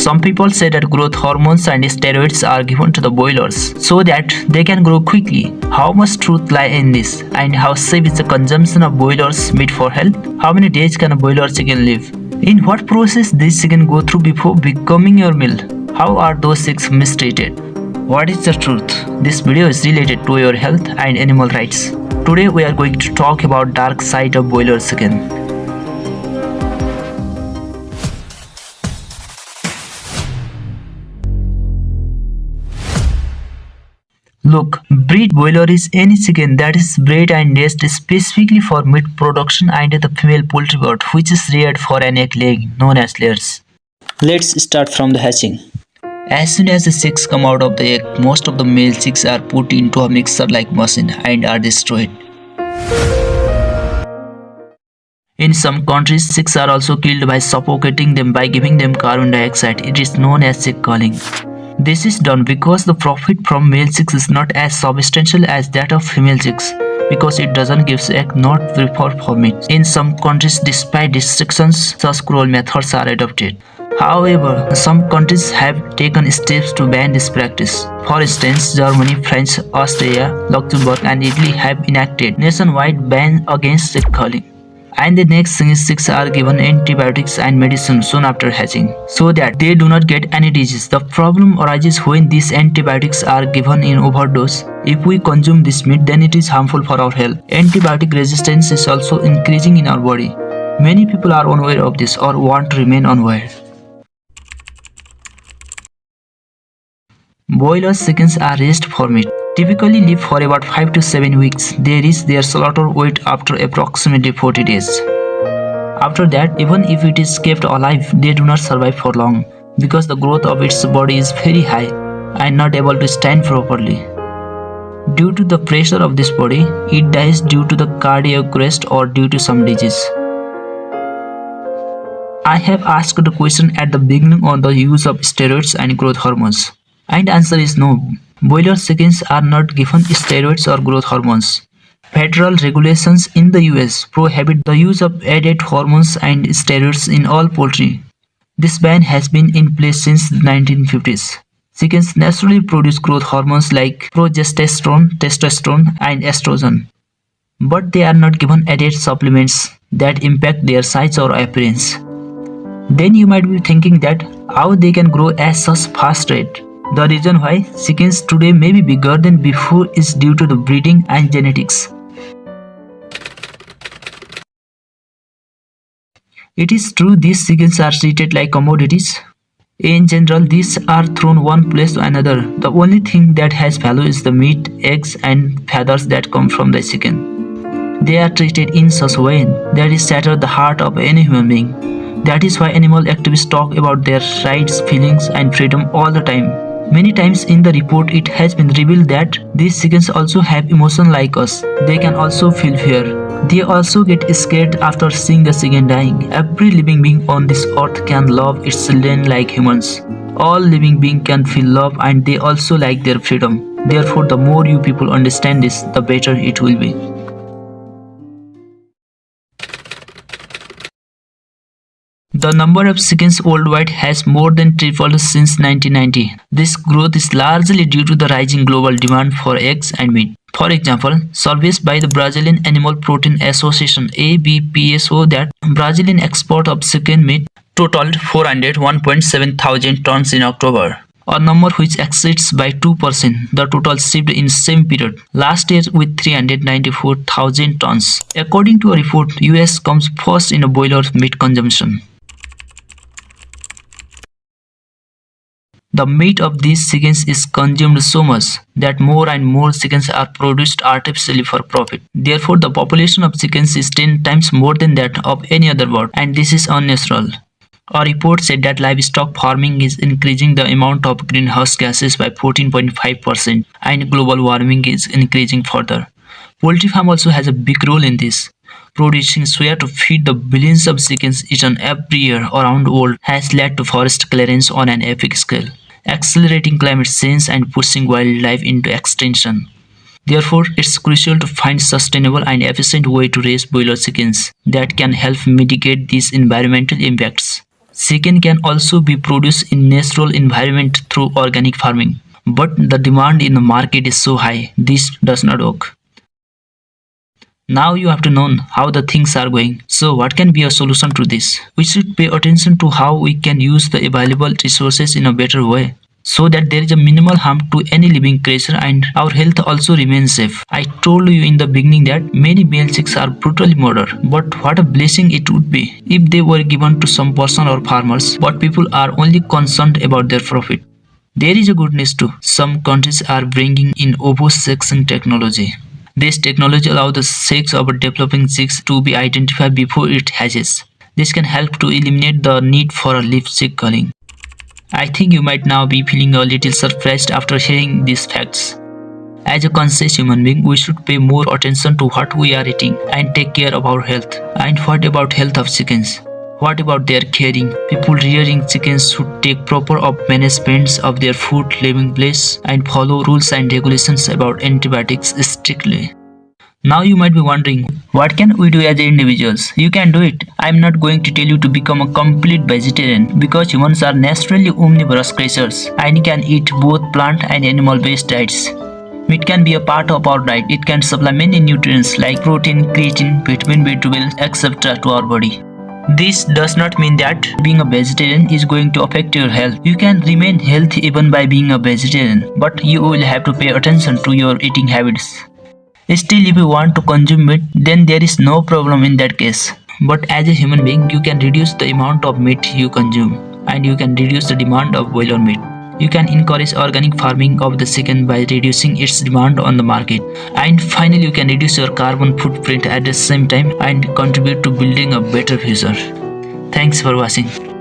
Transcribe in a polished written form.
Some people say that growth hormones and steroids are given to the broilers so that they can grow quickly. How much truth lies in this, and how safe is the consumption of broilers meat for health? How many days can a broiler chicken live? In what process these chicken go through before becoming your meal? How are those chicks mistreated? What is the truth? This video is related to your health and animal rights. Today we are going to talk about dark side of broiler chicken. Look, breed broiler is any chicken that is bred and raised specifically for meat production and the female poultry bird, which is reared for an egg laying, known as layers. Let's start from the hatching. As soon as the chicks come out of the egg, most of the male chicks are put into a mixer-like machine and are destroyed. In some countries, chicks are also killed by suffocating them by giving them carbon dioxide. It is known as chick culling. This is done because the profit from male chicks is not as substantial as that of female chicks, because it doesn't give egg not preferred for meat. In some countries, despite restrictions, such cruel methods are adopted. However, some countries have taken steps to ban this practice. For instance, Germany, France, Austria, Luxembourg and Italy have enacted nationwide ban against chick culling. And the next thing is chicks are given antibiotics and medicine soon after hatching, so that they do not get any disease. The problem arises when these antibiotics are given in overdose. If we consume this meat, then it is harmful for our health. Antibiotic resistance is also increasing in our body. Many people are unaware of this or want to remain unaware. Broiler chickens are raised for meat. Typically live for about 5 to 7 weeks. They reach their slaughter weight after approximately 40 days. After that, even if it is kept alive, they do not survive for long because the growth of its body is very high and not able to stand properly. Due to the pressure of this body, it dies due to the cardiac arrest or due to some disease. I have asked the question at the beginning on the use of steroids and growth hormones. And answer is no. Broiler chickens are not given steroids or growth hormones. Federal regulations in the US prohibit the use of added hormones and steroids in all poultry. This ban has been in place since the 1950s. Chickens naturally produce growth hormones like progesterone, testosterone, and estrogen. But they are not given added supplements that impact their size or appearance. Then you might be thinking that how they can grow at such fast rate. The reason why chickens today may be bigger than before is due to the breeding and genetics. It is true these chickens are treated like commodities. In general, these are thrown one place to another. The only thing that has value is the meat, eggs and feathers that come from the chicken. They are treated in such a way that it shatters the heart of any human being. That is why animal activists talk about their rights, feelings and freedom all the time. Many times in the report it has been revealed that these chickens also have emotion like us. They can also feel fear. They also get scared after seeing the chicken dying. Every living being on this earth can love its children like humans. All living beings can feel love and they also like their freedom. Therefore, the more you people understand this, the better it will be. The number of chickens worldwide has more than tripled since 1990. This growth is largely due to the rising global demand for eggs and meat. For example, surveys by the Brazilian Animal Protein Association (ABPA) show that Brazilian export of chicken meat totaled 401.7 thousand tons in October, a number which exceeds by 2% the total shipped in same period last year with 394,000 tons. According to a report, US comes first in a broiler meat consumption. The meat of these chickens is consumed so much that more and more chickens are produced artificially for profit. Therefore, the population of chickens is 10 times more than that of any other bird, and this is unnatural. A report said that livestock farming is increasing the amount of greenhouse gases by 14.5% and global warming is increasing further. Poultry farm also has a big role in this. Producing soya to feed the billions of chickens eaten every year around the world has led to forest clearance on an epic scale, accelerating climate change and pushing wildlife into extinction. Therefore, it's crucial to find sustainable and efficient way to raise broiler chickens that can help mitigate these environmental impacts. Chicken can also be produced in natural environment through organic farming. But the demand in the market is so high, this does not work. Now you have to know how the things are going. So what can be a solution to this? We should pay attention to how we can use the available resources in a better way, so that there is a minimal harm to any living creature and our health also remains safe. I told you in the beginning that many male chicks are brutally murdered, but what a blessing it would be if they were given to some person or farmers, but people are only concerned about their profit. There is a good news too. Some countries are bringing in ovo-sexing technology. This technology allows the sex of a developing chicks to be identified before it hatches. This can help to eliminate the need for a lip-sync culling. I think you might now be feeling a little surprised after hearing these facts. As a conscious human being, we should pay more attention to what we are eating and take care of our health. And what about health of chickens? What about their caring? People rearing chickens should take proper management of their food, living place, and follow rules and regulations about antibiotics strictly. Now you might be wondering, what can we do as individuals? You can do it. I am not going to tell you to become a complete vegetarian because humans are naturally omnivorous creatures and can eat both plant and animal based diets. Meat can be a part of our diet. It can supply many nutrients like protein, creatine, vitamin B12, etc. to our body. This does not mean that being a vegetarian is going to affect your health. You can remain healthy even by being a vegetarian, but you will have to pay attention to your eating habits. Still, if you want to consume meat, then there is no problem in that case. But as a human being, you can reduce the amount of meat you consume, and you can reduce the demand of broiler meat. You can encourage organic farming of the chicken by reducing its demand on the market. And finally, you can reduce your carbon footprint at the same time and contribute to building a better future. Thanks for watching.